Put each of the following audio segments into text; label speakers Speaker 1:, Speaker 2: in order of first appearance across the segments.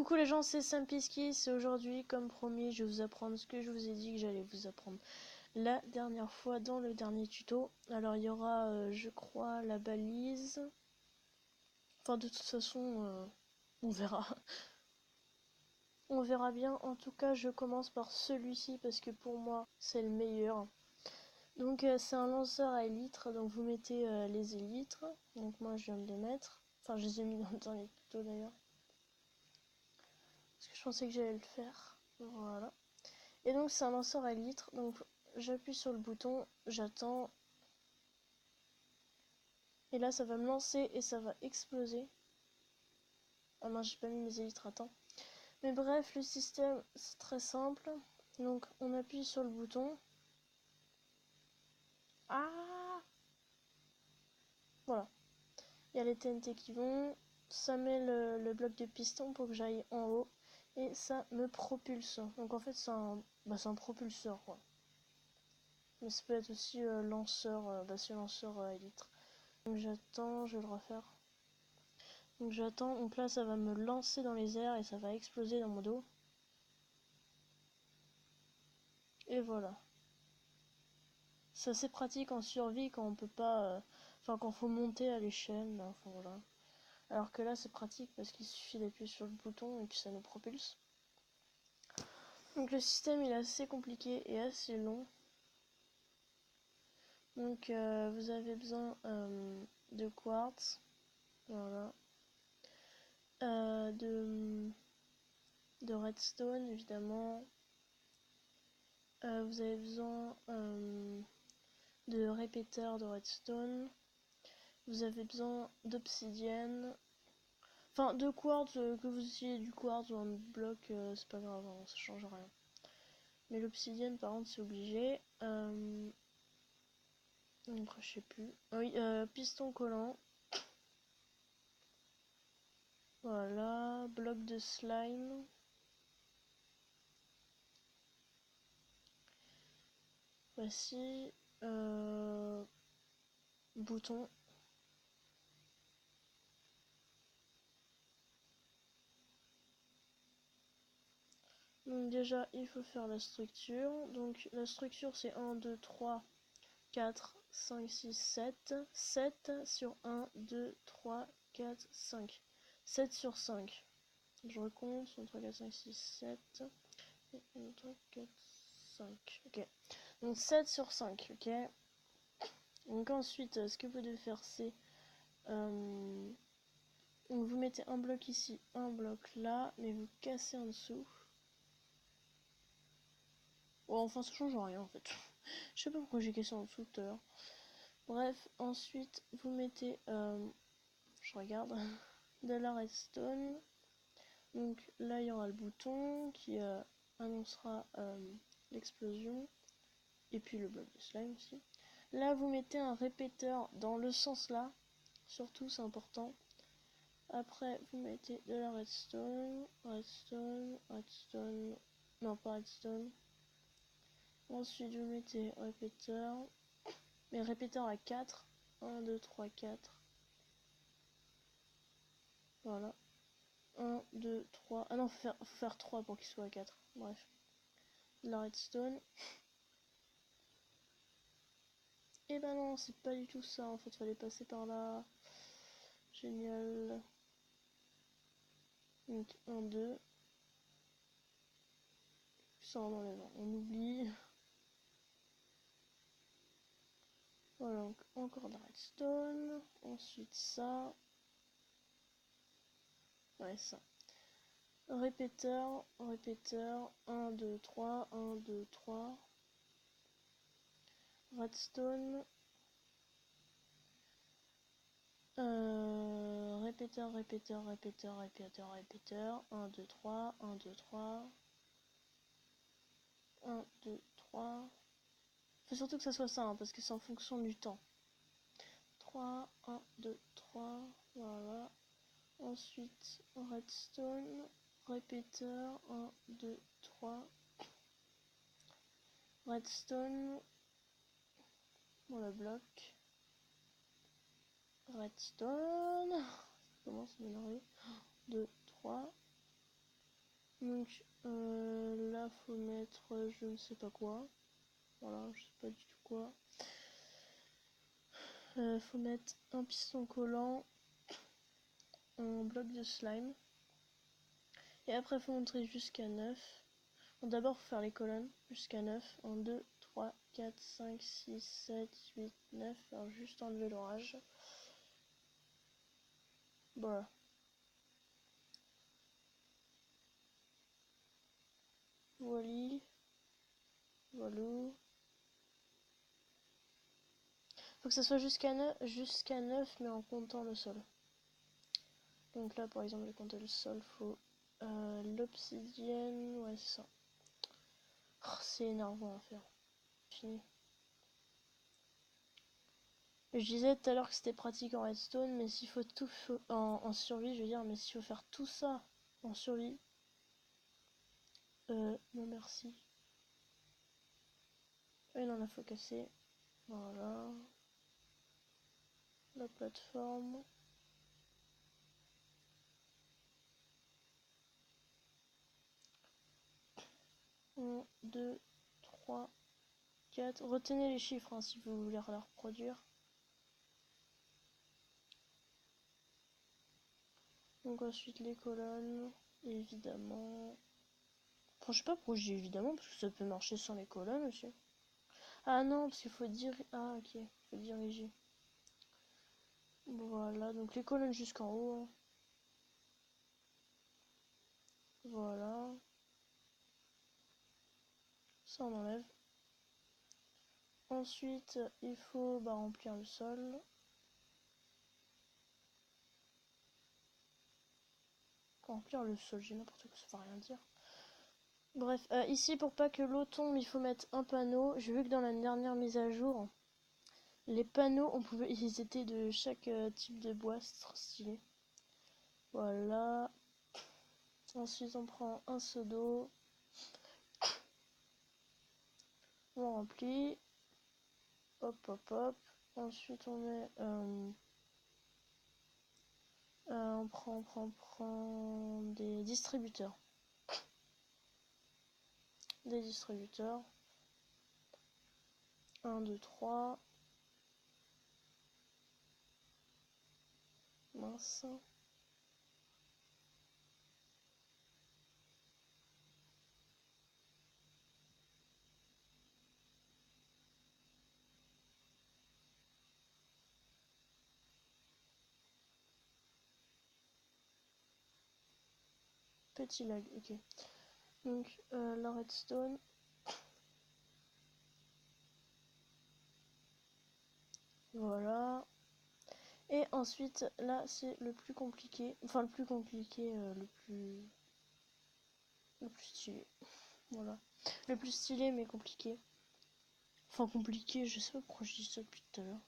Speaker 1: Coucou les gens, c'est Sampiski, c'est aujourd'hui, comme promis, je vais vous apprendre ce que je vous ai dit que j'allais vous apprendre la dernière fois dans le dernier tuto. Alors il y aura, je crois, la balise. Enfin de toute façon, on verra. On verra bien. En tout cas, je commence par celui-ci parce que pour moi, c'est le meilleur. Donc c'est un lanceur à élytres, donc vous mettez les élytres. Donc moi je viens de les mettre. Enfin je les ai mis dans le dernier tuto d'ailleurs. Parce que je pensais que j'allais le faire. Voilà. Et donc c'est un lanceur à élytres, donc j'appuie sur le bouton, j'attends. Et là ça va me lancer et ça va exploser. Ah mince, j'ai pas mis mes élytres à temps. Mais bref, le système c'est très simple. Donc on appuie sur le bouton. Ah, voilà. Il y a les TNT qui vont. Ça met le bloc de piston pour que j'aille en haut. Et ça me propulse. Donc en fait c'est un propulseur quoi. Mais ça peut être aussi lanceur, c'est lanceur à élytres. Donc j'attends, je vais le refaire. Donc j'attends, donc là ça va me lancer dans les airs et ça va exploser dans mon dos. Et voilà. C'est assez pratique en survie quand on peut pas... Enfin quand faut monter à l'échelle, enfin voilà. Alors que là c'est pratique parce qu'il suffit d'appuyer sur le bouton et puis ça nous propulse. Donc le système il est assez compliqué et assez long. Donc vous avez besoin de quartz. Voilà. De redstone évidemment. Vous avez besoin de répéteurs de redstone. Vous avez besoin d'obsidienne. Enfin, de quartz, que vous utilisez du quartz ou un bloc, c'est pas grave, hein, ça change rien. Mais l'obsidienne, par contre, c'est obligé. Donc, je sais plus. Oui, piston collant. Voilà, bloc de slime. Voici. Bouton. Donc déjà, il faut faire la structure. Donc la structure, c'est 1, 2, 3, 4, 5, 6, 7. 7 sur 1, 2, 3, 4, 5. 7 sur 5. Je recompte. 1, 2, 3, 4, 5, 6, 7. 1, 2, 3, 4, 5. Ok. Donc 7 sur 5. Ok. Donc ensuite, ce que vous devez faire, c'est... donc vous mettez un bloc ici, un bloc là, mais vous cassez en dessous. Bon, enfin, ça change rien en fait. Je sais pas pourquoi j'ai cassé en dessous tout à l'heure. Bref, ensuite, vous mettez... je regarde. De la redstone. Donc là, il y aura le bouton qui annoncera l'explosion. Et puis le bloc de slime aussi. Là, vous mettez un répéteur dans le sens là. Surtout, c'est important. Après, vous mettez de la redstone. Redstone, redstone. Non, pas redstone. Ensuite, vous mettez répéteur. Mais répéteur à 4. 1, 2, 3, 4. Voilà. 1, 2, 3. Ah non, faut faire 3 pour qu'il soit à 4. Bref. De la redstone. Et ben non, c'est pas du tout ça. En fait, fallait passer par là. Génial. Donc 1, 2. Ça on enlève. On oublie. Voilà, donc encore de la redstone. Ensuite ça. Ouais, ça. Répéteur, répéteur. 1, 2, 3. 1, 2, 3. Redstone. Répéteur, répéteur, répéteur, répéteur, répéteur. 1, 2, 3. 1, 2, 3. 1, 2, 3. Faut surtout que ça soit ça, hein, parce que c'est en fonction du temps. 3, 1, 2, 3. Voilà. Ensuite, redstone. Répéteur. 1, 2, 3. Redstone. Voilà, bloc. Redstone. Ça commence à m'énerver. 2, 3. Donc là, faut mettre je ne sais pas quoi. Voilà, je sais pas du tout quoi. Faut mettre un piston collant, un bloc de slime. Et après, faut monter jusqu'à 9. Bon, d'abord, faut faire les colonnes jusqu'à 9. 1, 2, 3, 4, 5, 6, 7, 8, 9. Alors, juste enlever l'orage. Voilà. Voilà. Voilà. Faut que ça soit jusqu'à 9, mais en comptant le sol. Donc là, par exemple, j'ai compté le sol. Faut l'obsidienne. Ouais, c'est ça. Oh, c'est énervant à faire. Fini. Je disais tout à l'heure que c'était pratique en redstone, mais s'il faut tout en survie, je veux dire, mais s'il faut faire tout ça en survie, non merci. Et non, la faut casser. Voilà. La plateforme. 1, 2, 3, 4. Retenez les chiffres hein, si vous voulez la reproduire. Donc ensuite les colonnes, évidemment. Enfin, je sais pas pourquoi je dis évidemment, parce que ça peut marcher sans les colonnes aussi. Ah non, parce qu'il faut dire... Ah ok, il faut diriger. Voilà, donc les colonnes jusqu'en haut. Hein. Voilà. Ça on enlève. Ensuite, il faut remplir le sol. Remplir le sol, j'ai n'importe quoi, ça veut rien dire. Bref, ici pour pas que l'eau tombe, il faut mettre un panneau. J'ai vu que dans la dernière mise à jour, les panneaux, ils étaient de chaque type de bois, c'est trop stylé. Voilà. Ensuite, on prend un seau d'eau. On remplit. Hop, hop, hop. Ensuite, on met... on prend des distributeurs. Des distributeurs. 1, 2, 3. Mince. Petit lag, ok. Donc la redstone. Voilà. Et ensuite, là, c'est le plus compliqué. Enfin, le plus compliqué, le plus stylé. Voilà. Le plus stylé, mais compliqué. Enfin, compliqué, je sais pas pourquoi je dis ça depuis tout à l'heure.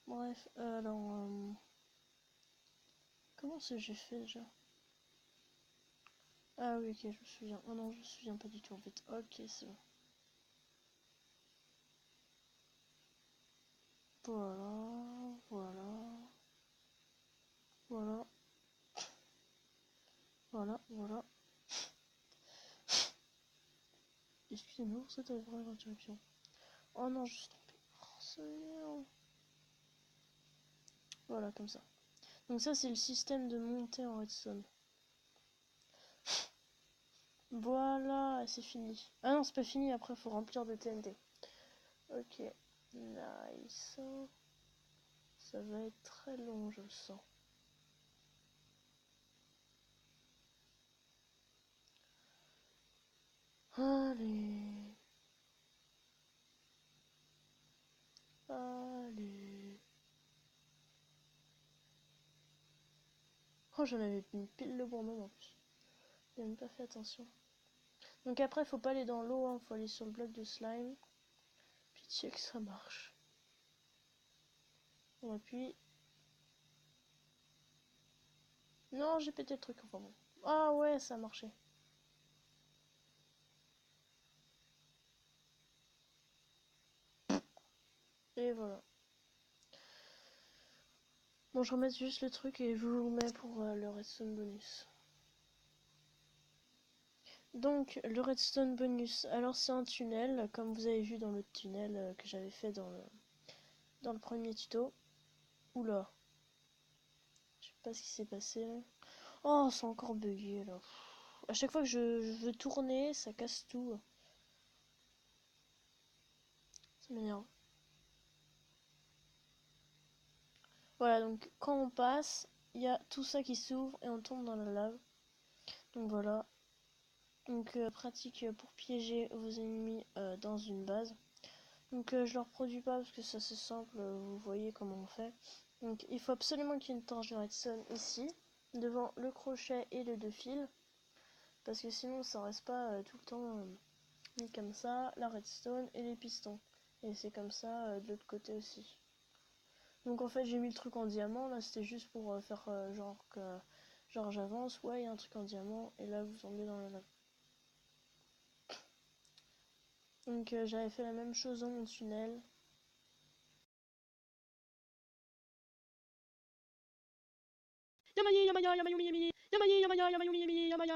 Speaker 1: Bref, alors... comment ça j'ai fait déjà? Ah oui, ok, je me souviens. Oh non, je me souviens pas du tout en fait. Ok, c'est bon. Voilà, voilà. Voilà. Voilà, voilà. Excusez-moi pour cette vraie interruption. Oh non, je suis trompée. Oh, c'est merde. Voilà, comme ça. Donc ça, c'est le système de montée en redstone. Voilà, c'est fini. Ah non, c'est pas fini, après, faut remplir de TNT. Ok, nice. Ça va être très long, je le sens. Allez. Allez. Oh, j'en avais une pile le bon moment en plus. J'ai même pas fait attention. Donc après, faut pas aller dans l'eau, hein, faut aller sur le bloc de slime. Puis check, ça marche. On appuie. Non, j'ai pété le truc, enfin bon. Ah ouais, ça a marché. Et voilà. Bon, je remets juste le truc et je vous le mets pour le redstone bonus. Donc le redstone bonus, alors c'est un tunnel, comme vous avez vu dans le tunnel que j'avais fait dans le premier tuto. Oula, je sais pas ce qui s'est passé là. Oh, c'est encore bugué là. À chaque fois que je veux tourner, ça casse tout. Ça m'énerve. Voilà, donc quand on passe, il y a tout ça qui s'ouvre et on tombe dans la lave. Donc voilà. Donc pratique pour piéger vos ennemis dans une base. Donc je leur produis pas parce que c'est assez simple, vous voyez comment on fait. Donc il faut absolument qu'il y ait une torche de redstone ici, devant le crochet et les deux fils. Parce que sinon ça reste pas tout le temps mis comme ça, la redstone et les pistons. Et c'est comme ça de l'autre côté aussi. Donc en fait j'ai mis le truc en diamant, là c'était juste pour faire genre j'avance, ouais il y a un truc en diamant, et là vous tombez dans la lave. Donc j'avais fait la même chose dans mon tunnel. Yamaya, yamaya, yamaya, yamaya, yamaya, yamaya, yamaya, yamaya, yamaya.